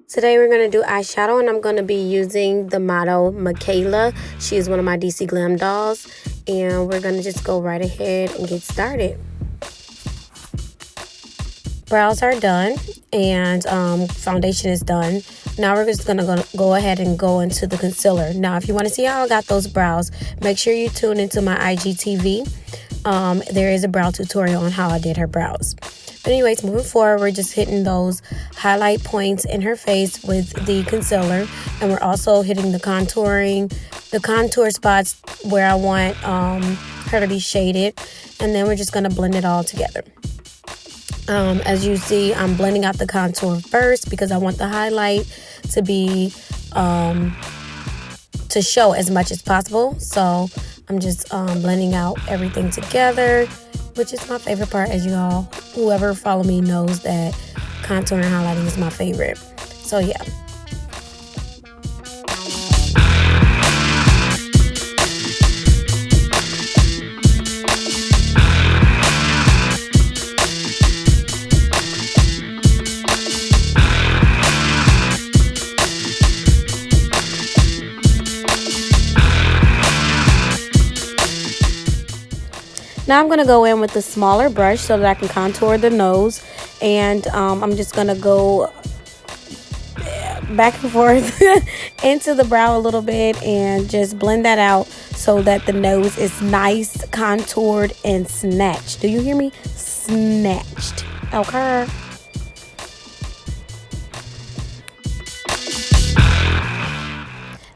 Today we're going to do eyeshadow, and I'm going to be using the model Michaela. She is one of my DCGLAM dolls, and we're going to just go right ahead and get started. Brows are done, and foundation is done. Now we're just going to go ahead and go into the concealer. Now, if you want to see how I got those brows, make sure you tune into my IGTV. There is a brow tutorial on how I did her brows. But anyways, moving forward, we're just hitting those highlight points in her face with the concealer. And we're also hitting the contour spots where I want her to be shaded. And then we're just going to blend it all together. As you see, I'm blending out the contour first because I want the highlight to be to show as much as possible. So I'm just blending out everything together, which is my favorite part. As you all, whoever follow me knows that contour and highlighting is my favorite. So yeah. Now I'm going to go in with the smaller brush so that I can contour the nose. And I'm just going to go back and forth into the brow a little bit and just blend that out so that the nose is nice, contoured, and snatched. Do you hear me? Snatched. Okay.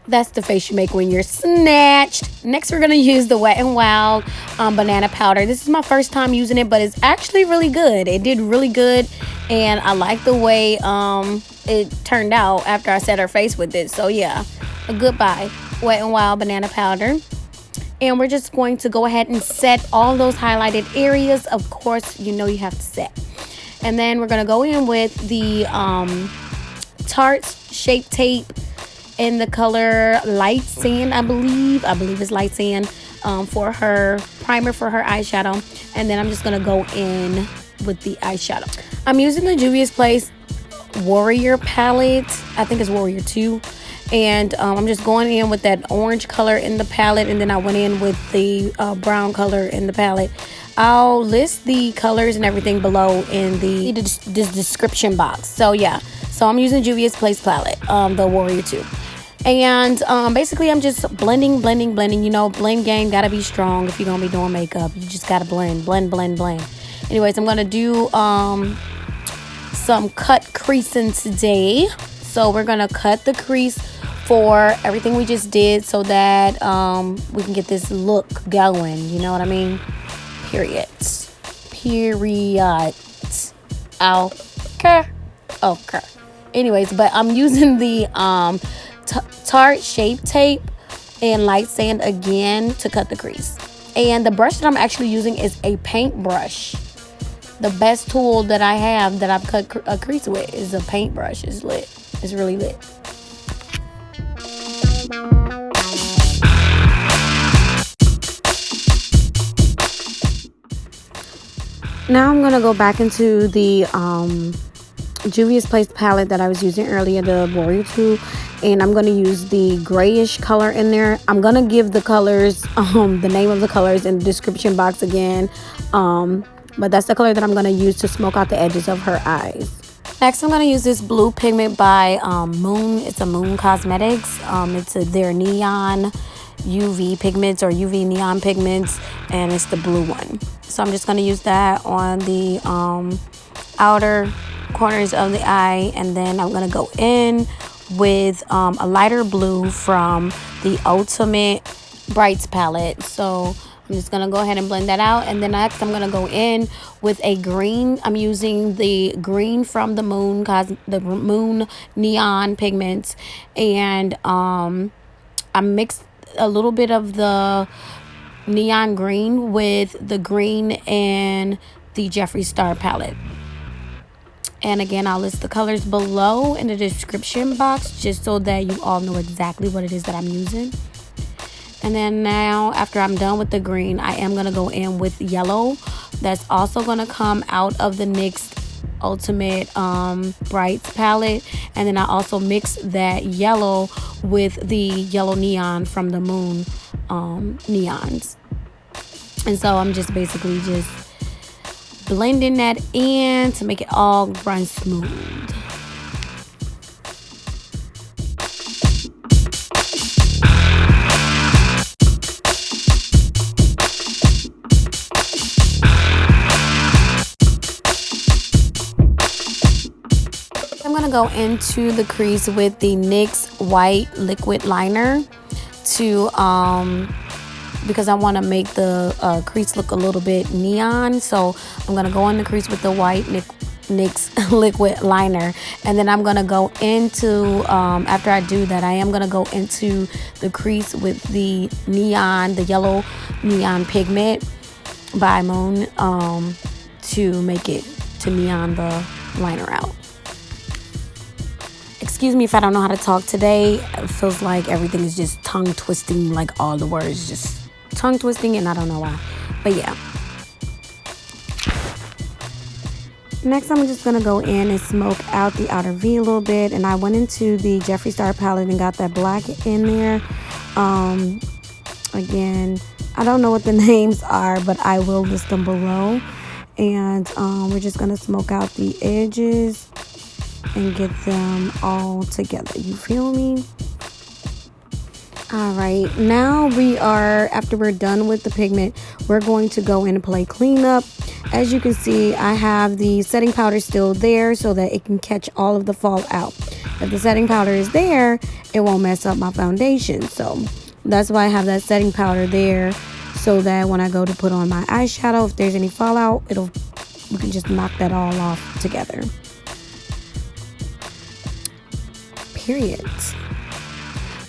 That's the face you make when you're snatched. Next, we're going to use the Wet n Wild banana powder. This is my first time using it, but it's actually really good. It did really good, and I like the way it turned out after I set her face with it. So, yeah, a goodbye, Wet n Wild banana powder. And we're just going to go ahead and set all those highlighted areas. Of course, you know you have to set. And then we're going to go in with the Tarte Shape Tape in the color Light Sand, I believe it's Light Sand, for her primer for her eyeshadow. And then I'm just gonna go in with the eyeshadow. I'm using the Juvias Place Warrior palette. I think it's Warrior 2. And I'm just going in with that orange color in the palette, and then I went in with the brown color in the palette. I'll list the colors and everything below in the description box. So yeah, so I'm using Juvias Place palette, the Warrior 2. And basically I'm just blending. You know, blend game gotta be strong if you're gonna be doing makeup. You just gotta blend. Anyways, I'm gonna do some cut creasing today. So we're gonna cut the crease for everything we just did so that we can get this look going. You know what I mean? Period. Okay. Anyways, but I'm using the Tarte Shape Tape and Light Sand again to cut the crease. And the brush that I'm actually using is a paintbrush. The best tool that I have that I've cut a crease with is a paintbrush. It's lit. It's really lit. Now I'm gonna go back into the Juvias Place palette that I was using earlier, the Warrior 2, and I'm going to use the grayish color in there. I'm going to give the colors, the name of the colors in the description box again, but that's the color that I'm going to use to smoke out the edges of her eyes. Next, I'm going to use this blue pigment by Moon. It's a Moon Cosmetics. It's their neon UV pigments or UV neon pigments, and it's the blue one. So I'm just going to use that on the outer corners of the eye, and then I'm gonna go in with a lighter blue from the Ultimate Brights palette. So I'm just gonna go ahead and blend that out, and then next I'm gonna go in with a green. I'm using the green from the Moon neon pigments, and I mixed a little bit of the neon green with the green in the Jeffree Star palette. And again, I'll list the colors below in the description box just so that you all know exactly what it is that I'm using. And then now, after I'm done with the green, I am going to go in with yellow. That's also going to come out of the NYX Ultimate Brights palette, and then I also mixed that yellow with the yellow neon from the Moon neons. And so I'm just basically just blending that in to make it all run smooth. I'm gonna go into the crease with the NYX white liquid liner to because I want to make the crease look a little bit neon. So I'm gonna go in the crease with the white NYX liquid liner, and then I'm gonna go into after I do that, I am gonna go into the crease with the yellow neon pigment by Moon to make it to neon the liner out. Excuse me if I don't know how to talk today. It feels like everything is just tongue twisting, like all the words just tongue twisting, and I don't know why. But yeah. Next, I'm just gonna go in and smoke out the outer V a little bit, and I went into the Jeffree Star palette and got that black in there. Again, I don't know what the names are, but I will list them below. And we're just gonna smoke out the edges and get them all together. You feel me? All right, now after we're done with the pigment, we're going to go in and play cleanup. As you can see, I have the setting powder still there so that it can catch all of the fallout. If the setting powder is there, it won't mess up my foundation. So that's why I have that setting powder there, so that when I go to put on my eyeshadow, if there's any fallout, we can just knock that all off together. Period.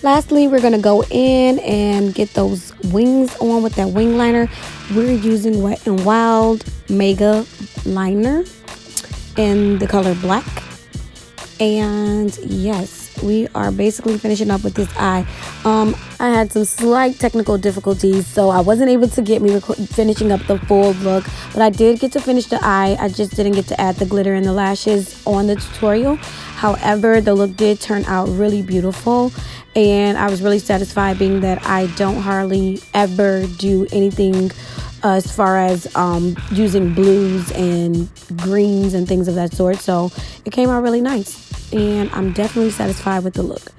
Lastly, we're going to go in and get those wings on with that wing liner. We're using Wet n Wild Mega Liner in the color black. And yes, we are basically finishing up with this eye. I had some slight technical difficulties, so I wasn't able to get me finishing up the full look, but I did get to finish the eye. I just didn't get to add the glitter and the lashes on the tutorial. However, the look did turn out really beautiful, and I was really satisfied, being that I don't hardly ever do anything as far as using blues and greens and things of that sort. So it came out really nice, and I'm definitely satisfied with the look.